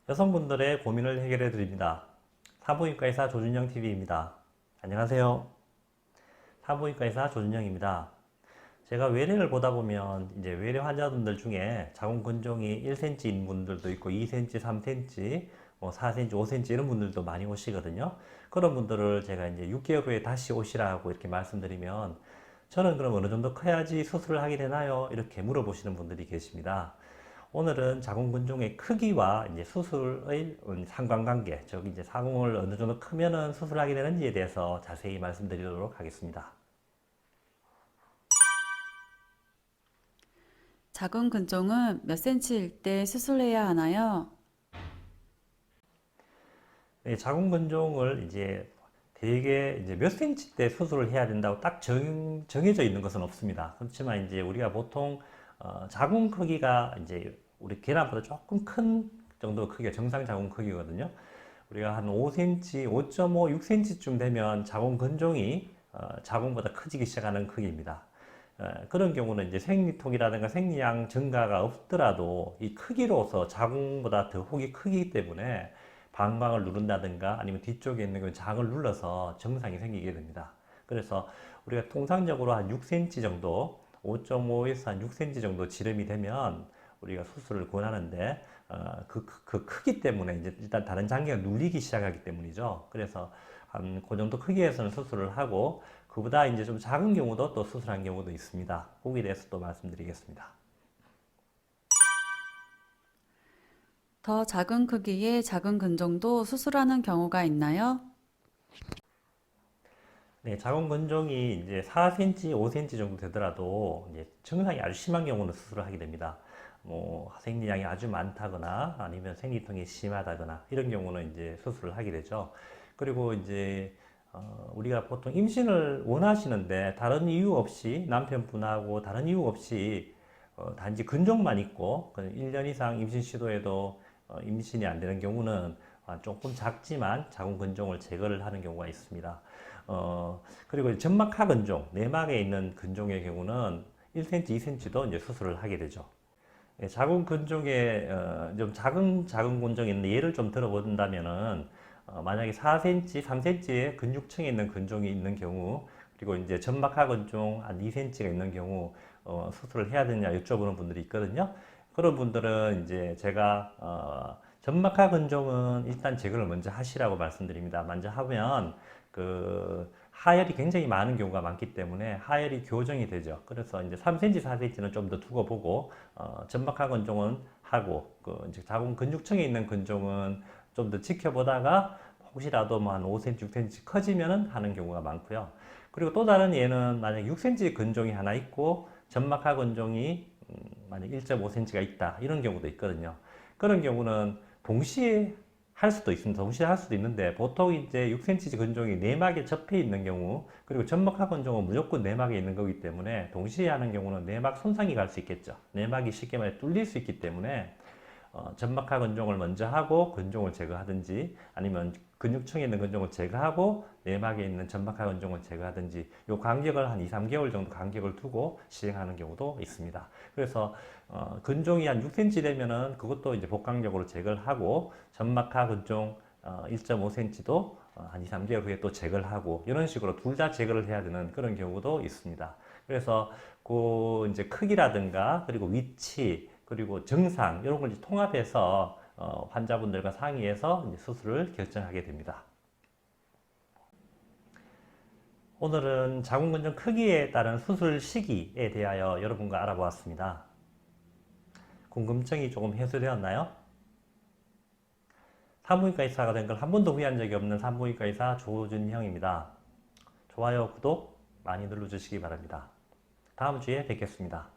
여성분들의 고민을 해결해 드립니다. 산부인과 의사 조준영 TV입니다. 안녕하세요. 산부인과 의사 조준영입니다. 제가 외래를 보다 보면 이제 외래 환자분들 중에 자궁근종이 1cm인 분들도 있고 2cm, 3cm, 4cm, 5cm 이런 분들도 많이 오시거든요. 그런 분들을 제가 이제 6개월 후에 다시 오시라고 이렇게 말씀드리면 저는 그럼 어느 정도 커야지 수술을 하게 되나요? 이렇게 물어보시는 분들이 계십니다. 오늘은 자궁근종의 크기와 이제 수술의 상관관계, 즉 이제 자궁을 어느 정도 크면은 수술하게 되는지에 대해서 자세히 말씀드리도록 하겠습니다. 자궁근종은 몇 cm일 때 수술해야 하나요? 네, 자궁근종을 이제 대개 이제 몇 cm 때 수술을 해야 된다고 딱 정해져 있는 것은 없습니다. 그렇지만 이제 우리가 보통 자궁 크기가 이제 우리 계란보다 조금 큰 정도 크기가 정상 자궁 크기거든요. 우리가 한 5cm, 5.5, 6cm쯤 되면 자궁 근종이 자궁보다 커지기 시작하는 크기입니다. 그런 경우는 이제 생리통이라든가 생리양 증가가 없더라도 이 크기로서 자궁보다 더 혹이 크기 때문에 방광을 누른다든가 아니면 뒤쪽에 있는 그 장을 눌러서 증상이 생기게 됩니다. 그래서 우리가 통상적으로 한 6cm 정도, 5.5에서 한 6cm 정도 지름이 되면 우리가 수술을 권하는데 그 크기 때문에 이제 일단 다른 장기가 눌리기 시작하기 때문이죠. 그래서 한 그 정도 크기에서는 수술을 하고 그보다 이제 좀 작은 경우도 또 수술한 경우도 있습니다. 거기에 대해서 또 말씀드리겠습니다. 더 작은 크기의 자궁근종도 수술하는 경우가 있나요? 네, 자궁근종이 이제 4cm, 5cm 정도 되더라도 이제 증상이 아주 심한 경우는 수술을 하게 됩니다. 뭐 생리량이 아주 많다거나 아니면 생리통이 심하다거나 이런 경우는 이제 수술을 하게 되죠. 그리고 이제 우리가 보통 임신을 원하시는데 다른 이유 없이 남편분하고 다른 이유 없이 단지 근종만 있고 1년 이상 임신 시도에도 임신이 안 되는 경우는 조금 작지만 자궁 근종을 제거를 하는 경우가 있습니다. 그리고 점막하 근종, 내막에 있는 근종의 경우는 1cm, 2cm도 이제 수술을 하게 되죠. 예, 자궁 근종에 좀 작은 자궁 근종이 있는 예를 좀 들어본다면은 만약에 4cm, 3cm의 근육층에 있는 근종이 있는 경우 그리고 이제 점막하 근종 한 2cm가 있는 경우 수술을 해야 되냐 여쭤보는 분들이 있거든요. 그런 분들은 이제 제가 점막하 근종은 일단 제거를 먼저 하시라고 말씀드립니다. 먼저 하면 그 하열이 굉장히 많은 경우가 많기 때문에 하열이 교정이 되죠. 그래서 이제 3cm, 4cm는 좀 더 두고 보고 점막하 근종은 하고 그 이제 자궁 근육층에 있는 근종은 좀 더 지켜보다가 혹시라도 뭐 한 5cm, 6cm 커지면은 하는 경우가 많고요. 그리고 또 다른 예는 만약 6cm 근종이 하나 있고 점막하 근종이 만약 1.5cm가 있다 이런 경우도 있거든요. 그런 경우는 동시에 할 수도 있습니다. 동시에 할 수도 있는데 보통 이제 6cm 근종이 내막에 접해 있는 경우 그리고 점막하 근종은 무조건 내막에 있는 거기 때문에 동시에 하는 경우는 내막 손상이 갈 수 있겠죠. 내막이 쉽게 말해 뚫릴 수 있기 때문에 점막하 근종을 먼저 하고 근종을 제거하든지 아니면 근육층에 있는 근종을 제거하고 내막에 있는 점막하 근종을 제거하든지 요 간격을 한 2, 3개월 정도 간격을 두고 시행하는 경우도 있습니다. 그래서 근종이 한 6cm 되면은 그것도 이제 복강력으로 제거를 하고 점막하 근종 1.5cm도 한 2, 3개월 후에 또 제거를 하고 이런 식으로 둘 다 제거를 해야 되는 그런 경우도 있습니다. 그래서 그 이제 크기라든가 그리고 위치 그리고 증상 이런 걸 이제 통합해서 환자분들과 상의해서 이제 수술을 결정하게 됩니다. 오늘은 자궁근종 크기에 따른 수술 시기에 대하여 여러분과 알아보았습니다. 궁금증이 조금 해소되었나요? 산부인과 의사가 된 걸 한 번도 후회한 적이 없는 산부인과 의사 조준형입니다. 좋아요, 구독 많이 눌러주시기 바랍니다. 다음 주에 뵙겠습니다.